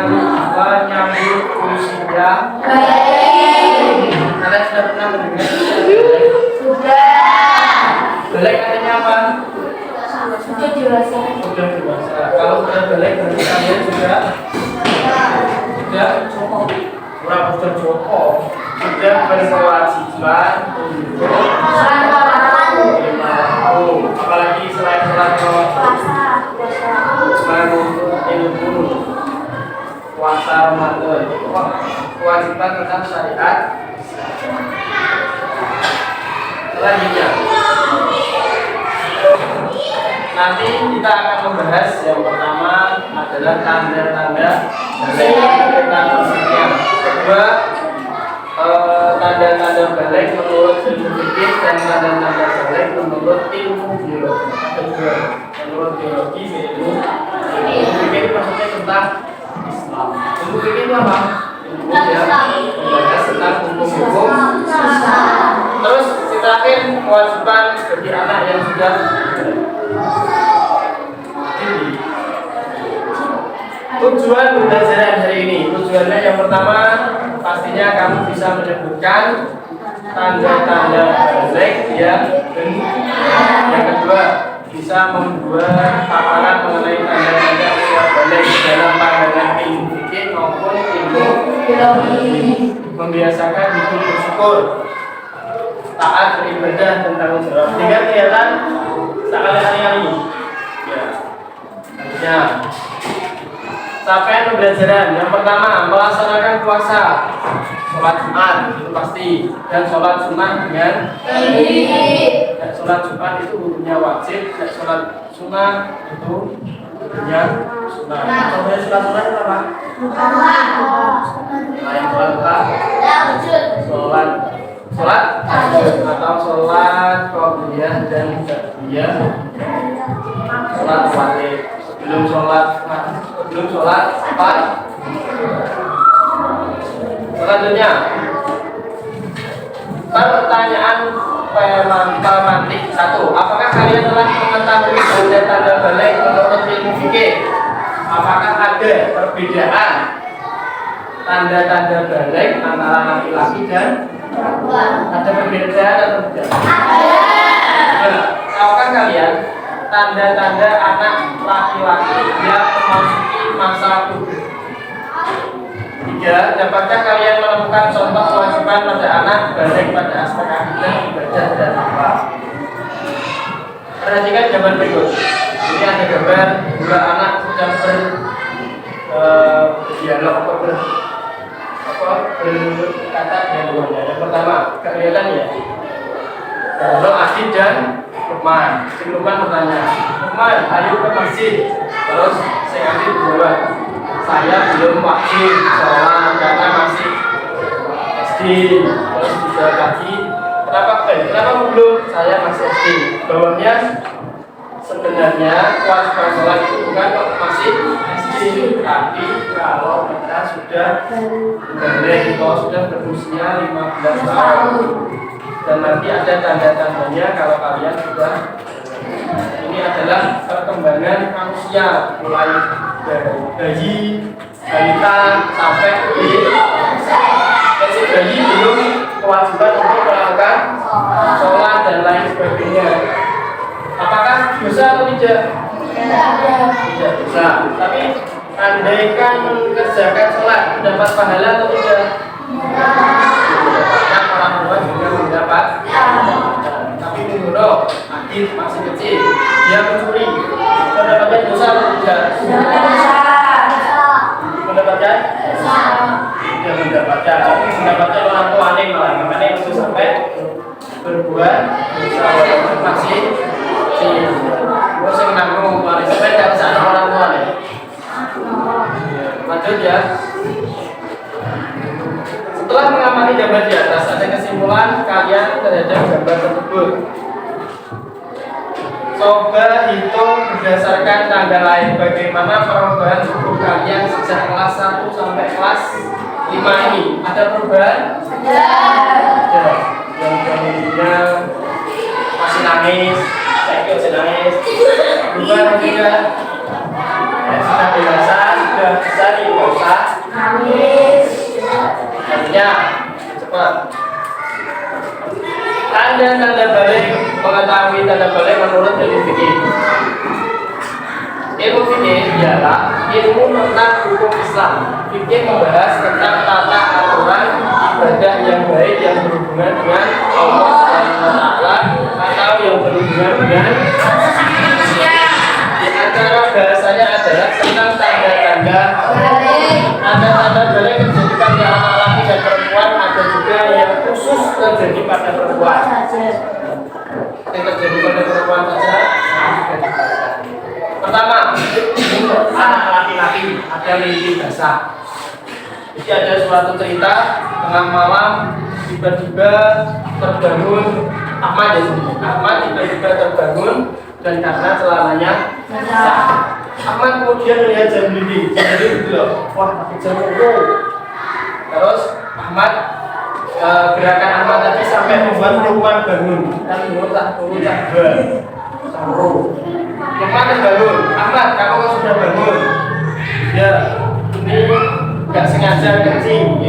menyambut usia. Kalian sudah pernah mendengar? Belek artinya apa? Sudah dewasa. Sudah dewasa. Kalau sudah belek berarti kalian sudah sudah cukup, sudah berkewajiban untuk apalagi selain sholat menuntut ilmu, puasa Ramadan, kewajiban tentang syariat. Selanjutnya nanti kita akan membahas yang pertama adalah tanda-tanda balik persediaan. Kedua, tanda-tanda balik menurut ilmu fikih dan tanda-tanda balik menurut ilmu biologi. Kedua, menurut biologi ilmu fikih itu maksudnya tentang Islam. Ilmu fikih itu apa? Ilmu yang membahas tentang hukum-hukum Islam. Terus terakhir, kewajiban bagi anak yang sudah tujuan pembelajaran hari ini. Tujuannya yang pertama pastinya kamu bisa menyebutkan tanda-tanda balik yang benar. Yang kedua, bisa membuat paparan mengenai tanda-tanda usia balik dalam pandangan ilmu fikih maupun ilmu biologi. Membiasakan hidup bersyukur, taat beribadah dan tanggung jawab. Sehingga kelihatan sekali hari-hari. Ya. Selanjutnya, capaian pembelajaran yang pertama melaksanakan puasa, sholat Jumat itu pasti, dan sholat sunnah dengan dan sholat Jumat itu hukumnya wajib, dan sholat sunnah itu hukumnya sunnah. Contohnya sholat sunnah itu apa? Yang sholat atau sholat qabliyah dan ba'diyah, sholat wajib sebelum sholat apa? Selanjutnya, pertanyaan pemantik 1. Apakah kalian telah mengetahui tanda-tanda balik menurut ilmu fikih? Apakah ada perbedaan tanda-tanda balik antara laki-laki dan perempuan? Ada perbedaan atau tidak? Ada. Tahukah kalian tanda-tanda anak laki-laki yang memasuki masa puber? 3. Dapatkah kalian menemukan contoh kewajiban pada anak balik pada aspek akidah, ibadah, dan apa? Perhatikan gambar berikut. Ini ada gambar dua anak sedang berdialog berkata dengan Tuhannya. Yang pertama, kelihatan ya. Kalau Adit dan Lukman. Si Lukman bertanya, Lukman, ayo ke masjid. Terus si Adit jawab, saya belum wajib sholat karena masih SD. Terus dijawab lagi, kenapa belum? Saya masih SD. Bawahnya sebenarnya kewajiban sholat itu bukan kok masih SD, tapi kalau kita sudah balik, kalau sudah berusia 15 tahun. Dan nanti ada tanda-tandanya kalau kalian sudah. Ini adalah perkembangan manusia mulai dari bayi, balita sampai kecil bayi belum kewajiban untuk melakukan sholat dan lain sebagainya. Apakah dosa atau tidak? Tidak dosa. Tapi andaikan mengerjakan sholat mendapat pahala atau tidak? Orang tua juga mendapat. Tapi menurut Adit masih kecil, dia mencuri, mendapatkan dosa atau tidak? Mendapatkan? Tidak mendapatkan, tapi mendapatkan orang tuanya malah. Makanya itu sampai berbuat dosa walaupun masih kecil. Gue sih menanggung tuanya, sampai tidak bisa orang tuanya. Lanjut ya. Setelah mengamati gambar di atas, ada kesimpulan kalian terhadap gambar tersebut. Coba hitung berdasarkan tanggal lahir bagaimana perubahan tubuh kalian sejak kelas 1 sampai kelas 5 ini. Ada perubahan? Ada. Yang dulunya masih nangis, saya masih nangis. Berubah juga. Sudah dewasa, sudah bisa nih, nggak usah nangis. artinya cepat. Tanda-tanda balik, mengetahui tanda balik menurut ilmu fikih. Ilmu fikih ialah ilmu tentang hukum Islam. Fikih membahas tentang tata aturan ibadah yang baik yang berhubungan dengan Allah SWT atau yang berhubungan dengan di antara bahasanya adalah tentang tanda-tanda balik terjadi pada laki-laki dan perempuan, ada juga yang khusus terjadi pada perempuan. Yang terjadi pada perempuan saja. Pertama, untuk anak laki-laki ada mimpi basah. Jadi ada suatu cerita tengah malam tiba-tiba terbangun Ahmad tiba-tiba terbangun dan karena celananya basah. Ahmad kemudian melihat jam dinding, jadi loh, wah pakai jam itu. Terus Ahmad gerakan Ahmad tadi sampai membuat Lukman bangun. Kan Lukman terbangun. Ahmad, kamu kan sudah bangun. Ya, ini nggak sengaja kencing.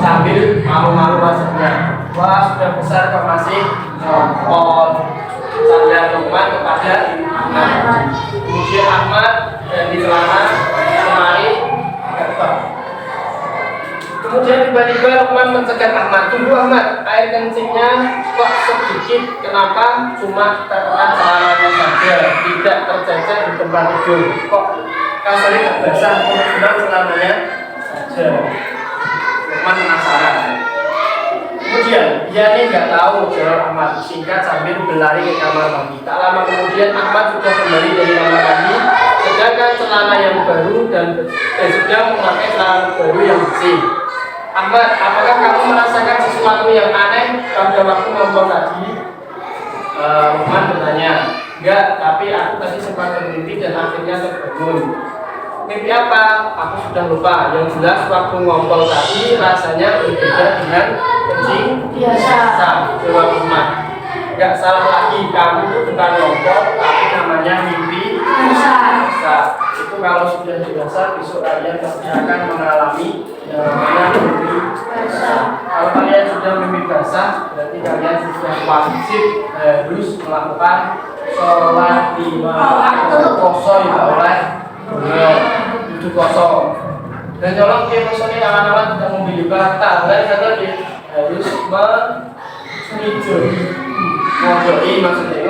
Sambil malu-malu rasanya. Wah, sudah besar kok masih nyopot. Sandal Lukman kepada Ahmad. Kemudian Ahmad di celana kemari ketok. Kemudian tiba-tiba Lukman mencegah Ahmad. Tunggu Ahmad, air kencingnya kok sedikit. Kenapa cuma terkena celananya saja, tidak tercecer di tempat tidur? Kok kasurnya nggak basah, cuma celananya saja? Lukman penasaran. Kemudian dia ini nggak tahu, jawab Ahmad singkat sambil berlari ke kamar mandi. Tak lama kemudian Ahmad sudah kembali dari kamar mandi, sedangkan celana yang baru dan sudah memakai celana baru yang bersih. Ahmad, apakah kamu merasakan sesuatu yang aneh pada waktu ngomong tadi? Lukman bertanya. Enggak, tapi aku tadi sempat bermimpi dan akhirnya terbangun. Mimpi apa? Aku sudah lupa. Yang jelas waktu ngompol tadi rasanya berbeda dengan kencing biasa. Jawab Lukman. Enggak salah lagi, kamu itu bukan ngompol, tapi namanya mimpi biasa. Itu kalau sudah dewasa, besok kalian pasti akan mengalami yang namanya mimpi basah. Kalau kalian sudah mimpi basah, berarti kalian sudah wajib harus melakukan sholat 5 waktu. Poso ya oleh tujuh kosong. Dan kalau kita ini awan-awan tidak memilih batal, dan satu lagi harus ngondoi maksudnya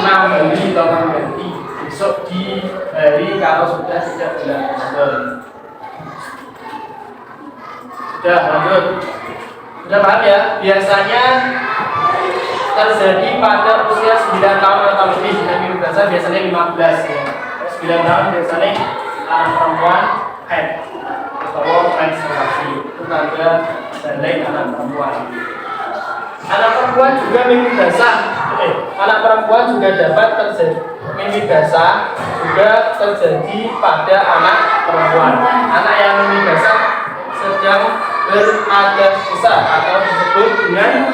nambah ganti besok di hari kalau sudah tidak bulan Ramadan. Sudah lanjut. Sudah paham ya? Biasanya terjadi pada usia 9 tahun atau lebih. Dan biasanya 15 ya. 9 tahun biasanya anak perempuan head atau menstruasi. Itu tanda balik anak perempuan. Anak perempuan juga mimpi basah. Anak perempuan juga dapat terjadi mimpi basah juga terjadi pada anak perempuan. Anak yang mimpi basah sedang berada besar atau disebut dengan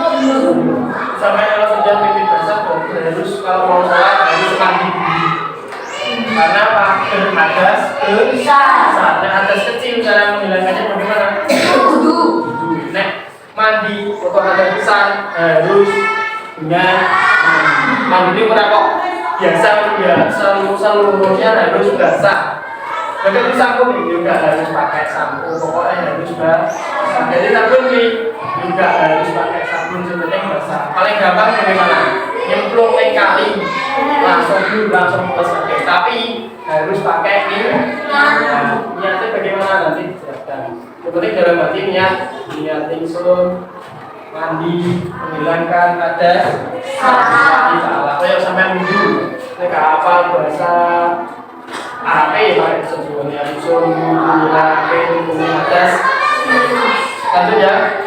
sampai kalau sudah mimpi basah berarti harus kalau mau sholat harus mandi dulu. Karena apa? Berhadas besar. Nah, hadas kecil cara menghilangkannya bagaimana? Wudu. Nek mandi atau hadas besar harus dengan mandi ini kok biasa seluruhnya harus basah. Bahkan sampo juga harus pakai sampo, pokoknya harus basah. Jadi sabun juga harus pakai sabun sebenarnya basah. Paling gampang bagaimana? Nyemplung kali langsung pakai, tapi harus pakai niatnya bagaimana nanti dijelaskan. Seperti dalam hati niat ingsun mandi menghilangkan hadas salah. Kayak sampai wudhu, nek apa bahasa Arabe pakai sebenarnya ingsun menghilangkan hadas. Lanjut ya.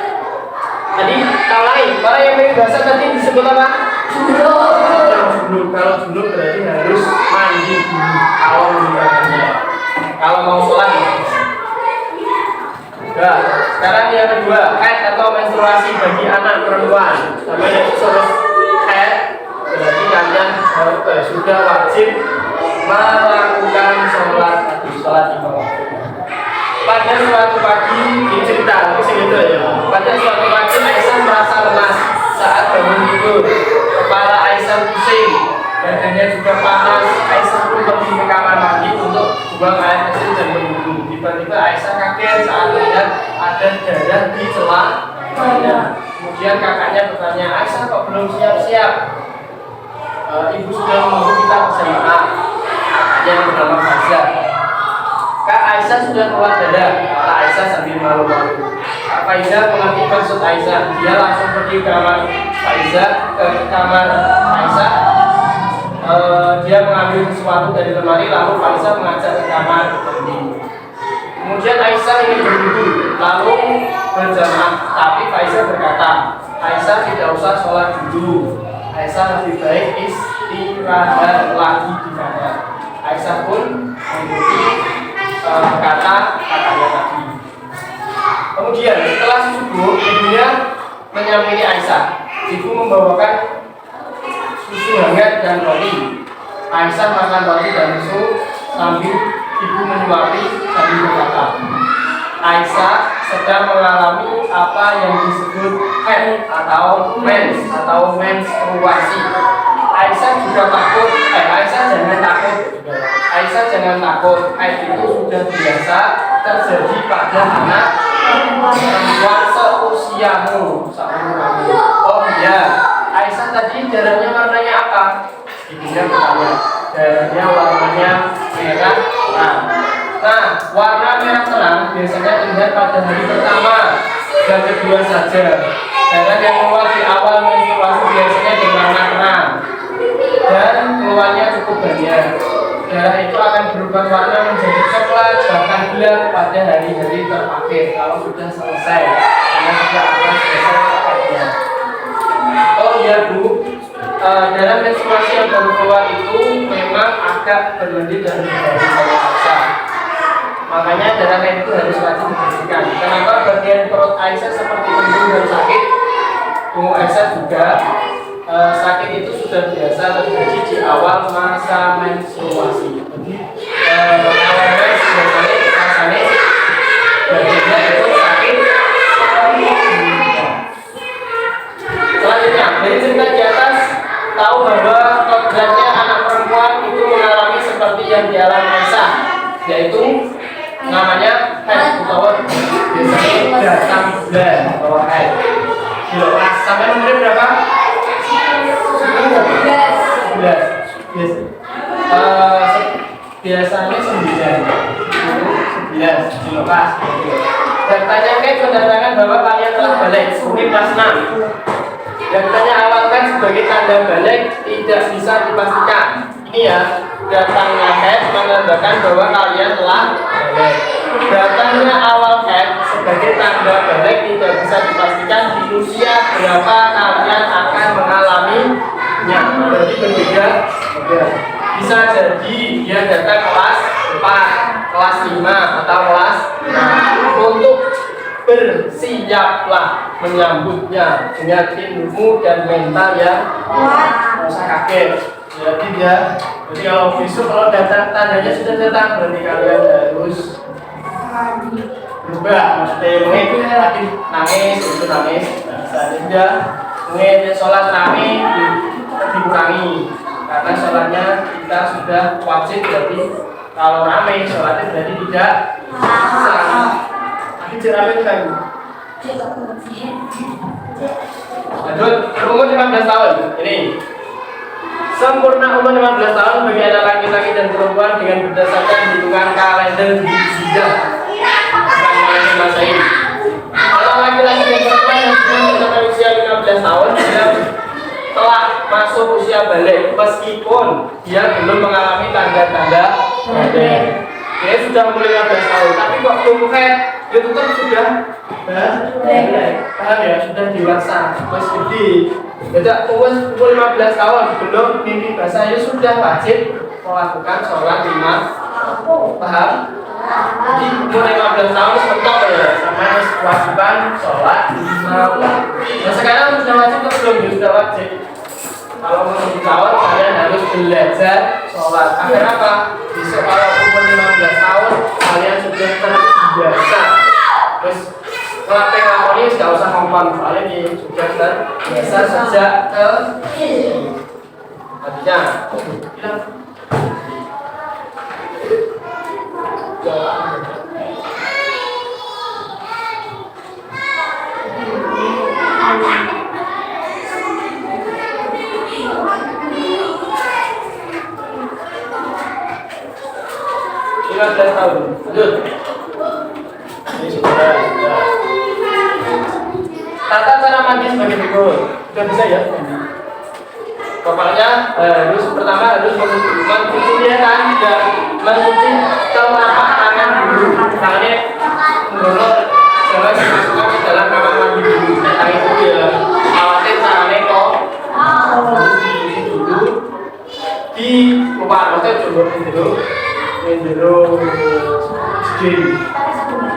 Tadi kalau yang bahasa tadi disebut apa? Junub. Kalau junub berarti harus mandi dulu kalau menghilangkannya. Kalau mau sholat. Nah, sekarang yang kedua, haid atau menstruasi bagi anak perempuan. Sampai yang suruh haid berarti kalian sudah wajib melakukan sholat lima waktu. Pada suatu pagi dicerita, segitu ya. Pada suatu pagi Aisyah merasa lemas saat bangun tidur. Kepala Aisyah pusing, badannya juga panas. Aisyah pun pergi ke kamar mandi untuk buang air kecil dan berwudu. Tiba-tiba Aisyah kaget saat melihat ada darah di celana. Kemudian kakaknya bertanya, Aisyah kok belum siap-siap? Ibu sudah menunggu kita berjamaah. Kakaknya yang bernama Faizah. Kak Aisyah sudah keluar darah, kata Aisyah sambil malu-malu. Kak Faizah mengerti maksud Aisyah. Dia langsung pergi ke kamar Aisyah. Dia mengambil sesuatu dari lemari, lalu Faizah mengajak ke kamar mandi. Kemudian Aisyah ingin berwudu, lalu berjamaah. Tapi Faizah berkata, Aisyah tidak usah sholat dulu. Aisyah lebih baik istirahat lagi di kamar. Aisyah pun mengikuti kata kakaknya tadi. Kemudian setelah subuh, ibunya menyambangi Aisyah. Ibu membawakan susu hangat dan roti. Aisyah makan roti dan susu sambil ibu menyuapi sambil berkata, Aisyah sedang mengalami apa yang disebut haid atau menstruasi. Aisyah juga takut. Aisyah jangan takut. Aisyah jangan takut. Haid itu sudah biasa terjadi pada anak perempuan seusiamu. Oh iya. Aisyah tadi darahnya warnanya apa? Ibunya bertanya. Darahnya warnanya merah terang. Nah, warna merah terang biasanya terlihat pada hari pertama dan kedua saja. Darah yang keluar di awal menstruasi biasanya berwarna terang dan keluarnya cukup banyak. Darah itu akan berubah warna menjadi coklat bahkan gelap pada hari-hari terakhir kalau sudah selesai. Karena sudah akan selesai pakainya. Oh iya Bu, darah menstruasi yang baru keluar itu memang agak berlebih dari Aisyah. Makanya darah itu harus wajib dibersihkan. Kenapa bagian perut Aisyah seperti kembung dan sakit? Umum Aisyah juga sakit itu sudah biasa terjadi di awal masa menstruasi. Jadi awal mens biasanya rasanya bagiannya itu sakit. Selanjutnya dari cerita di atas tahu bahwa kodratnya anak perempuan itu mengalami seperti yang dialami Aisyah, yaitu namanya haid atau biasanya datang bulan atau haid. Jelas sampai nomornya berapa? 11. Biasanya 9 jelas. Datanya kan mendatangkan bahwa kalian telah balik. Mungkin kelas 6. Datanya awal kan sebagai tanda balik tidak bisa dipastikan. Ini ya, datangnya haid menandakan bahwa kalian telah balik. Datangnya awal haid sebagai tanda balik tidak bisa dipastikan di usia berapa kalian akan mengalaminya. Berarti berbeda. Bisa jadi dia datang kelas 4, kelas 5 atau kelas 6. Untuk bersiaplah menyambutnya dengan ilmu dan mental yang kuat. Tidak usah kaget. Jadi kalau besok kalau datang tandanya sudah datang berarti kalian harus berubah. Maksudnya mungkin tadi nangis itu nangis. Saja mungkin sholat rame dikurangi karena sholatnya kita sudah wajib, berarti kalau rame sholatnya berarti tidak sah. Cerame kan. Lanjut, umur 15 tahun. Ini sempurna umur 15 tahun bagi anak laki-laki dan perempuan dengan berdasarkan hitungan kalender Hijriah. Bukan kalender Masehi. Kalau laki-laki dan perempuan yang sudah mencapai usia 15 tahun dia telah masuk usia balik meskipun dia belum mengalami tanda-tanda balik. Dia sudah umur 15 tahun, tapi kok belum haid, dia tetap sudah paham ya, sudah dewasa, masih gede. Jadi umur 15 tahun belum mimpi basah, ya sudah wajib melakukan sholat 5. Paham? Jadi umur 15 tahun mentok ya, sama kewajiban sholat 5. Nah sekarang sudah wajib atau belum? Ya sudah wajib. Kalau menuju tahun kalian harus belajar sholat. Agar apa? Besok kalau umur 15 tahun kalian sudah terbiasa. Terus ngelatih lakoni nggak usah ngomong, soalnya ini sudah terbiasa sejak kecil. Artinya, tahun. Lanjut. Ini sudah. Tata cara mandi sebagai berikut. Sudah bisa ya? Pokoknya harus pertama harus mencuci dia kan, tidak mencuci telapak tangan dulu. Tangannya menggunakan jangan dimasukkan ke dalam kamar mandi dulu. Nah itu ya awatin tangannya kok. Harus dicuci dulu. Di luar maksudnya coba dulu.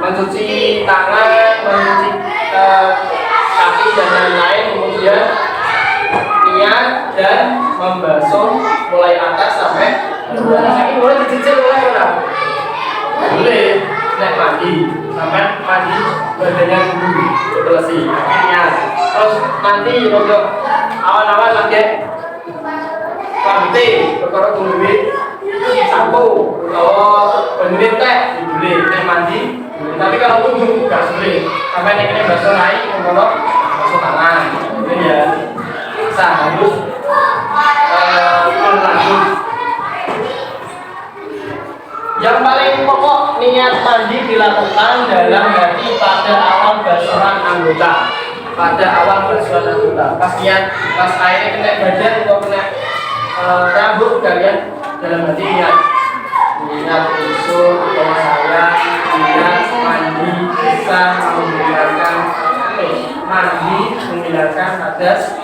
Mencuci tangan, mencuci kaki dan lain-lain, kemudian niat dan membasuh mulai atas sampai kaki mulai dicicil oleh orang. Boleh naik mandi sampai mandi badannya dulu selesai niat. Terus nanti untuk awal-awal lagi rambutnya perkara kulit sampo bener teh boleh naik mandi. Tapi kalau tubuh nggak boleh sampai naik ini basuh naik kalau basuh tangan itu ya harus lanjut. Yang paling pokok niat mandi dilakukan dalam hati pada awal basuhan anggota. Pada awal basuhan anggota pas niat, pas airnya kena badan atau kena rambut kalian dalam hati niat usul atau saya niat mandi bisa menghilangkan hadas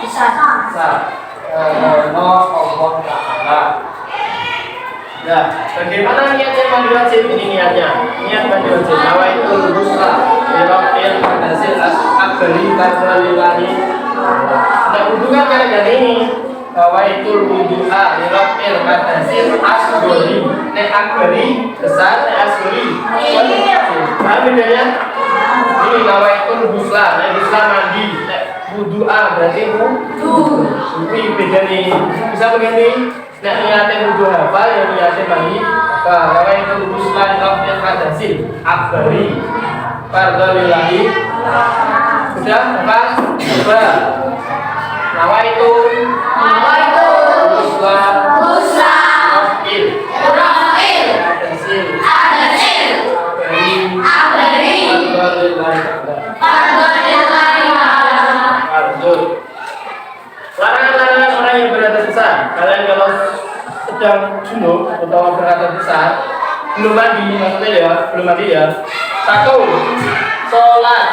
Allah Ta'ala. Nah, bagaimana niatnya mandi wajib? Ini niatnya. Niat mandi wajib. Nawaitul ghusla lirafil hadasil akbari lillahi. Nah, wudu kan gara-gara ini. Nawaitul wudu'a lirafil hadasil asghari. Nek akbari besar, nek asghari. Paham bedanya? Ini nawaitul ghusla, nek ghusla mandi, nek wudu'a berarti wudu. Ini beda nih. Bisa begini. Nek niatnya wudu hafal, yang niatnya mandi. Nawaitul ghusla lirafil hadasil akbari fardholillahi. Sudah hafal? Coba. Nawaitul ghusla larangan-larangan orang yang beratas besar. Kalian kalau sedang junub atau beratas besar belum mandi, maksudnya ya belum mandi ya. 1. Sholat.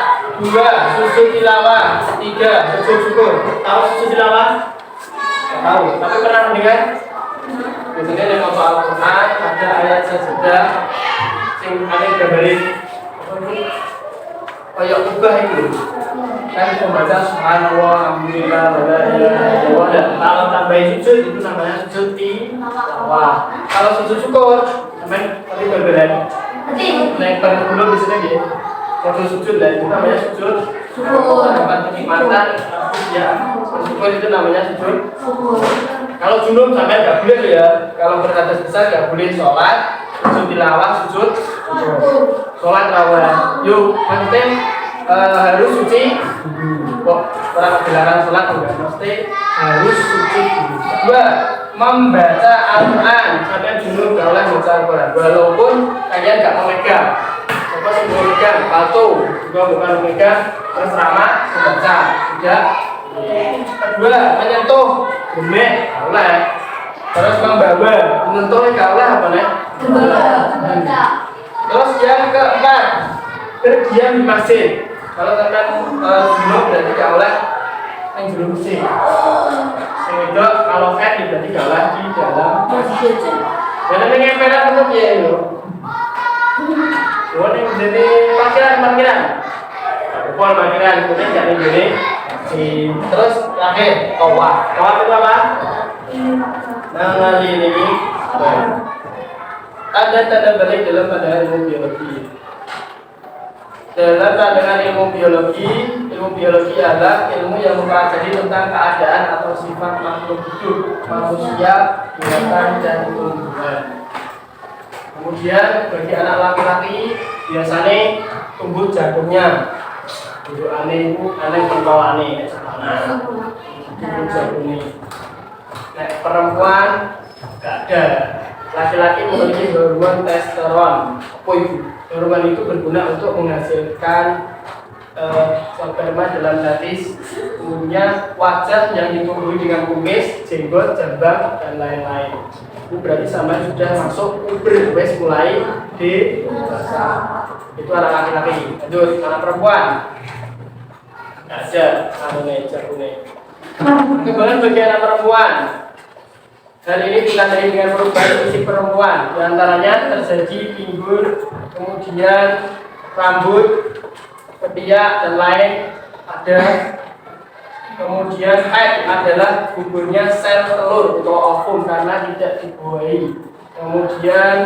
2. Sujud tilawah. 3. Sujud syukur. Tahu sujud tilawah? Tahu. Tapi pernah mendengar? Biasanya dengan Al-Quran ada ayat sajadah sing ada gambarin kayak ubah itu kan membaca subhanallah alhamdulillah wala ilaha illallah. Dan kalau tambahin sujud itu namanya sujud tilawah. Kalau sujud syukur namanya tadi berbeda naik pada belum di sini dia waktu sujud lah itu namanya sujud syukur. Dapat kenikmatan ya syukur itu namanya sujud syukur. Kalau junub sampai nggak boleh ya. Kalau beratas besar nggak boleh sholat, sujud tilawah, sujud sholat rawat. Yuk, maksudnya harus suci. Kok orang dilarang sholat enggak? Mesti harus suci. 2. Membaca Al-Quran. Sampai junub nggak boleh baca Al-Quran. Walaupun kalian nggak memegang. Apa sih memegang? Palsu. Juga bukan memegang. Terus ramah membaca. Tidak. 2. Menyentuh gemek, oleh. Terus membawa, menyentuhnya gak oleh apa nih? Terus yang keempat, berdiam di masjid. Kalau teman junub berarti gak oleh yang junub masjid. Sehingga kalau kan berarti gak oleh di dalam masjid. Jangan mengempelan untuk ya itu. Ini jadi parkiran. Parkiran, kemudian jangan jadi Terus terakhir tawaf. Tawaf itu apa? Mengelilingi. Ada tanda balik dalam pandangan ilmu biologi. Dalam pandangan ilmu biologi adalah ilmu yang mempelajari tentang keadaan atau sifat makhluk hidup, manusia, binatang, dan tumbuhan. Kemudian bagi anak laki-laki biasanya tumbuh jagungnya. Tumbuh aneh itu aneh pembawaannya, tumbuh jagungnya. Nah, perempuan gak ada. Laki-laki memiliki hormon testosteron. Apa itu? Hormon itu berguna untuk menghasilkan sperma dalam statis, punya wajah yang ditumbuhi dengan kumis, jenggot, jambang, dan lain-lain. Itu berarti sama sudah masuk puber, wes mulai dewasa. Itu anak laki-laki. Lanjut, anak perempuan. Nggak ada, aneh, jagungnya. Kembali bagi anak perempuan. Dan ini ditandai dengan perubahan fisik perempuan. Di antaranya terjadi pinggul, kemudian rambut, ketiak, dan lain ada. Kemudian haid adalah gugurnya sel telur atau ovum karena tidak dibuahi. Kemudian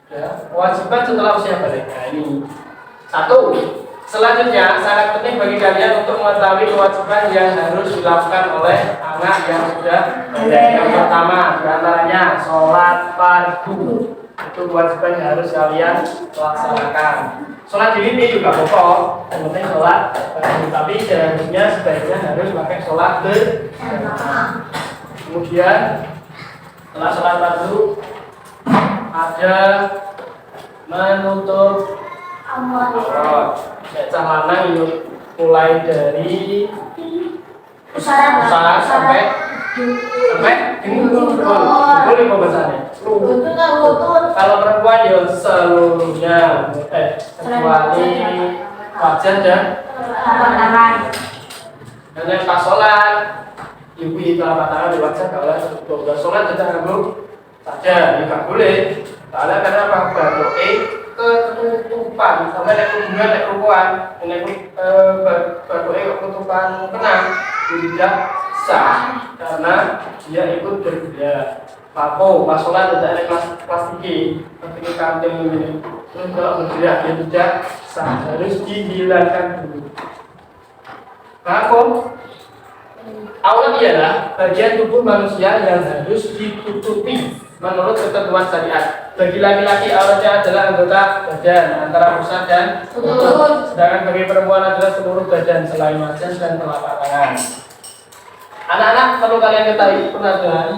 ya, kewajiban setelah usia balik. Nah, ini satu. Selanjutnya, sangat penting bagi kalian untuk mengetahui kewajiban yang harus dilakukan oleh anak yang sudah balik. Yang pertama, diantaranya sholat fardu. Itu kewajiban yang harus kalian laksanakan. Sholat diri ini juga pokok, yang penting sholat fardu. Tapi seharusnya sebaiknya harus pakai sholat berjamaah. Kemudian, setelah sholat fardu, ada menutup aurat. Cah lanang itu mulai dari pusara sampai dengkul apa bahasanya? Kalau perempuan ya seluruhnya, kecuali wajah dan yang pas sholat, ibu itu apa tangan di wajah kalau sholat tidak nganggu saja, ya nggak boleh. Karena apa? Ketutupan sampai ada hubungan dengan perempuan ini ketutupan kenang tidak sah karena dia ikut berbeda. Papo pas sholat tidak ada kelas tinggi ketika kantin ini terus kalau bergerak dia tidak sah, harus dihilangkan dulu. Papo aurat ialah bagian tubuh manusia yang harus ditutupi menurut ketentuan syariat. Bagi laki-laki auratnya adalah anggota badan antara pusat dan lutut, sedangkan bagi perempuan adalah seluruh badan selain wajah dan telapak tangan. Anak-anak perlu kalian ketahui,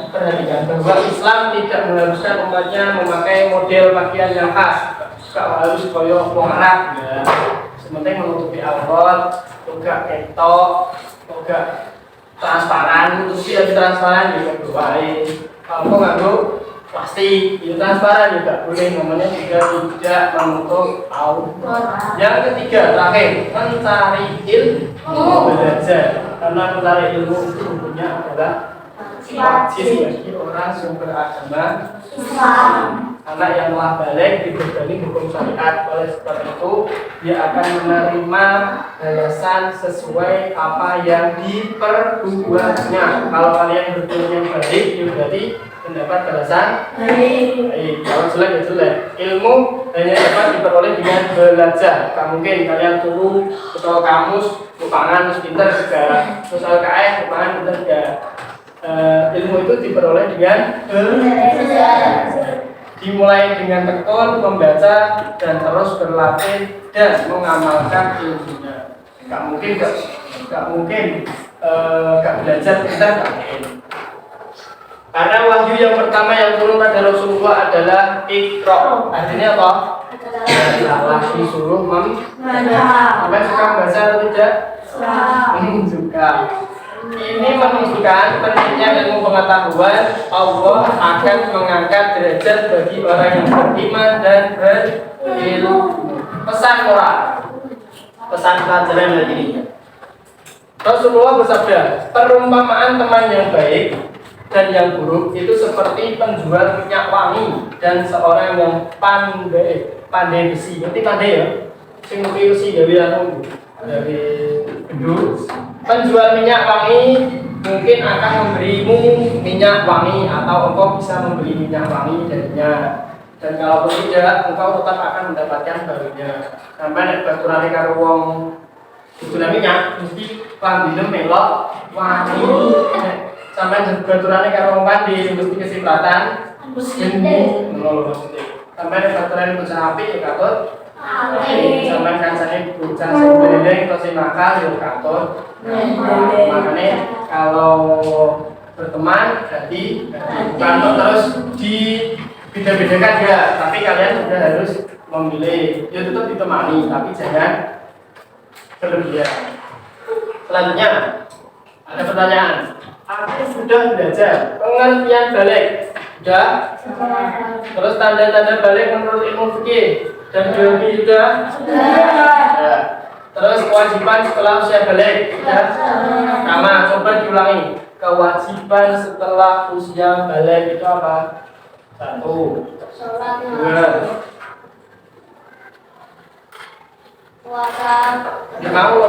perhatikan bahwa Islam tidak mengharuskan umatnya memakai model pakaian yang khas. Gak harus koyo wong Arab ya. Sementing menutupi aurat, juga ketok, juga transparan, tutupi yang transparan juga baik. Kalau nggak plastik itu transparan juga boleh, namanya juga tidak menutup aurat. Yang ketiga terakhir, mencari ilmu belajar, karena mencari ilmu itu hukumnya adalah wajib bagi orang yang beragama Islam. Anak yang telah balik dibebani hukum syariat, oleh sebab itu dia akan menerima balasan sesuai apa yang diperbuatnya. Kalau kalian berbuatnya baik, itu berarti mendapat balasan baik. Kalau jelek ya jelek. Ilmu hanya dapat diperoleh dengan belajar. Gak mungkin kalian turun ke kamus, lupangan, terus pintar juga, terus LKS, lupangan, pintar juga. Ilmu itu diperoleh dengan belajar. Dimulai dengan tekun, membaca, dan terus berlatih dan mengamalkan ilmunya. Gak mungkin gak belajar pintar, gak mungkin. Karena wahyu yang pertama yang turun pada Rasulullah adalah Iqra. Artinya apa? Adalah disuruh membaca. Sampai suka membaca atau tidak? Suka. Ini menunjukkan pentingnya ilmu pengetahuan. Allah akan mengangkat derajat bagi orang yang beriman dan berilmu. Pesan moral, pesan pelajaran dari ini. Rasulullah bersabda, perumpamaan teman yang baik dan yang buruk itu seperti penjual minyak wangi dan seorang yang pandai besi. Nanti pandai ya, sing ngerti besi dari anu dari gedung. Penjual minyak wangi mungkin akan memberimu minyak wangi atau engkau bisa membeli minyak wangi darinya. Dan kalau tidak, engkau tetap akan mendapatkan barunya. Sampai nek baturane karo wong jualan minyak mesti lambine melok wangi. Sampai baturane karo wong pandi mesti kesipratan geni ngono maksudnya. Sampai nek baturane bocah apik ya katut sampai kancane bocah sing beleng atau sing nakal ya katut. Makanya kalau berteman jadi bukan terus di beda-bedakan ya, tapi kalian sudah harus memilih. Ya tetap ditemani, tapi jangan berlebihan. Selanjutnya ada pertanyaan. Aku sudah belajar pengertian balik. Sudah. Terus tanda-tanda balik menurut ilmu fikih dan biologi sudah. Ya. Terus kewajiban setelah usia balik sudah. Sama, coba diulangi. Kewajiban setelah usia balik itu apa? 1, 2, puasa. Ini mau.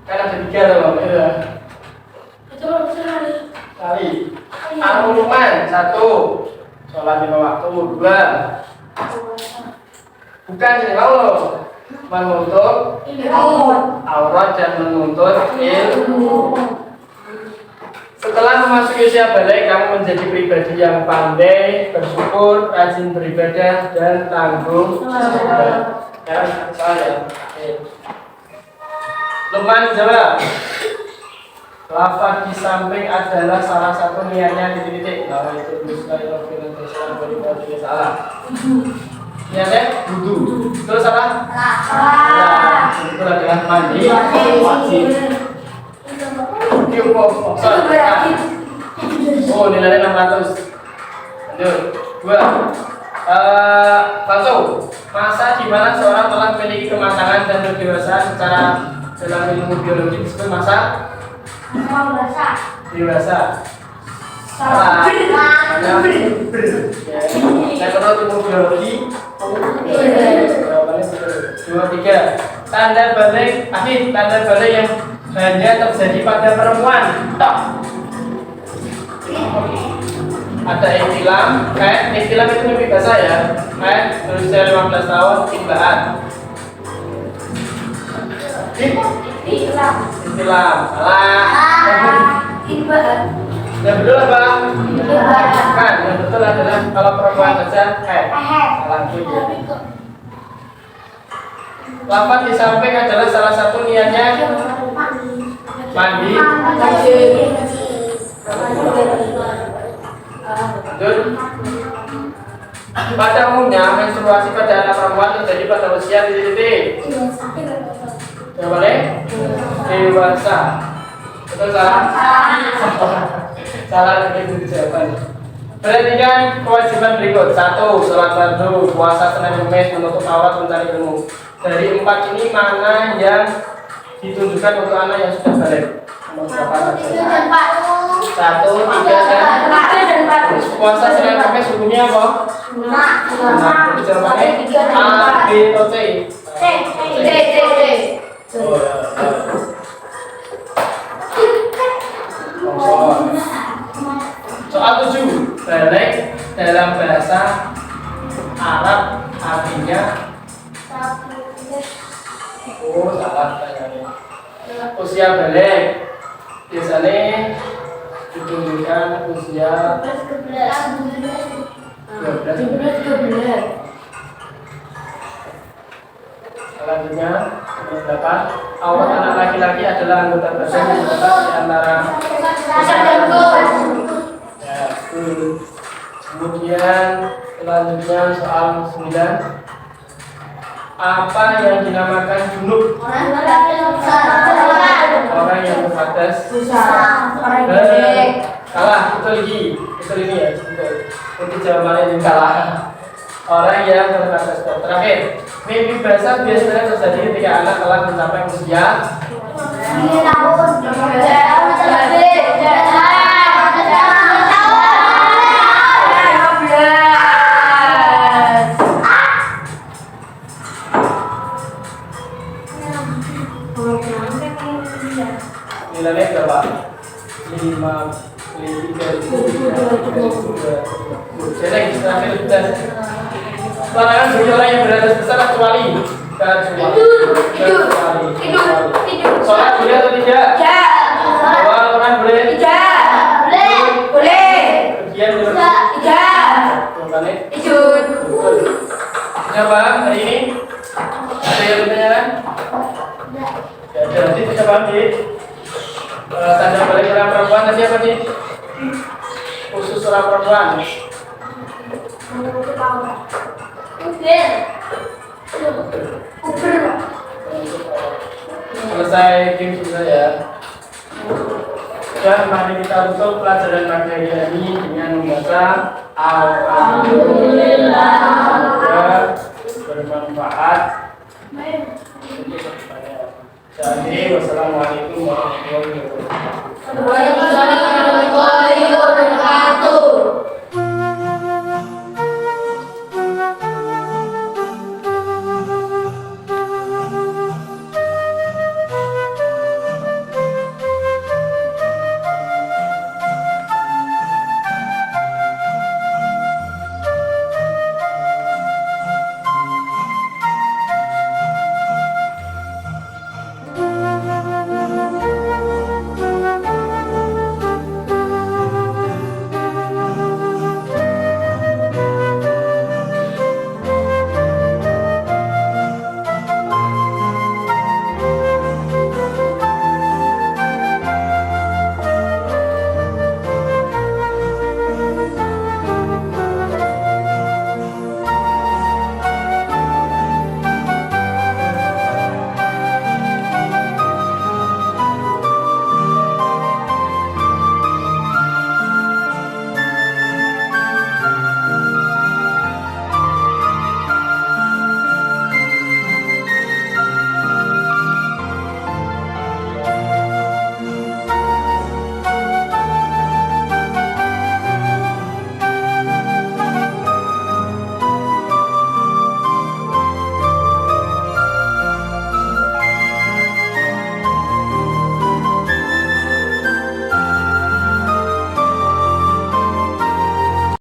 Kan ada 3 loh, ya. Kali. Al-Luqman 1, sholat 5 waktu. 2, bukan ini mau loh, menutup aurat dan menuntut ilmu. Setelah memasuki usia balik, kamu menjadi pribadi yang pandai, bersyukur, rajin beribadah, dan tanggung jawab. Ya, saya. Luqman jawab. Lafaz di samping adalah salah satu niatnya titik-titik. Nah, itu salah. Niatnya wudu. Terus apa? Ya, itu adalah mandi wajib. Oh, nilainya 600. Lanjut. 2. Langsung. Masa di mana seorang telah memiliki kematangan dan dewasa secara dalam ilmu biologi disebut masa dewasa. Salah. Saya pernah ilmu biologi. 2, 3. Tanda balik. Tanda balik yang hanya terjadi pada perempuan. Tok. Ada istilah, istilah itu lebih bahasa ya. Berusia 15 tahun timbaan. Istilah. Salah. Yang betul apa? Kan, yang betul adalah kalau perempuan saja salah juga. Lafaz di samping adalah salah satu niatnya mandi. Pada umumnya menstruasi pada anak perempuan terjadi pada usia titik-titik. Boleh? Dewasa. Betul salah? Salah lagi itu jawaban. Perhatikan kewajiban berikut. 1. Sholat fardu, puasa Senin Kamis, menutup aurat, mencari ilmu. Dari 4 ini mana yang ditunjukkan untuk anak yang sudah balik? Nomor berapa? 1, 3, dan 4. Puasa Senin Kamis hukumnya apa? Sunat. Jawabannya A, B, atau C? C. Oh, ya. Soal 7. Balik dalam bahasa Arab artinya salah tanyanya. Usia balik biasanya ditunjukkan usia 12. Selanjutnya, nomor 8. Aurat anak laki-laki adalah anggota badan yang terletak di antara ya, kemudian selanjutnya soal 9. Apa yang dinamakan junub? Orang yang berbatas. Salah, betul ini ya. Untuk jawabannya yang salah. Orang yang berbatas. Terakhir, mimpi basah biasanya terjadi ketika anak telah mencapai usia 2 tahun. Jadi terakhir sudah larangan bagi orang yang berada besar kecuali sholat boleh atau tidak? Awal orang boleh? Bagian boleh? Coba hari ini ada yang bertanya? Ya, nanti bisa paham di tanda balik orang perempuan tadi apa nih? Khusus orang perempuan. Selesai game sudah ya. Dan mari kita tutup pelajaran materi ini dengan membaca Alhamdulillah. Semoga bermanfaat. Jadi wassalamualaikum warahmatullahi wabarakatuh.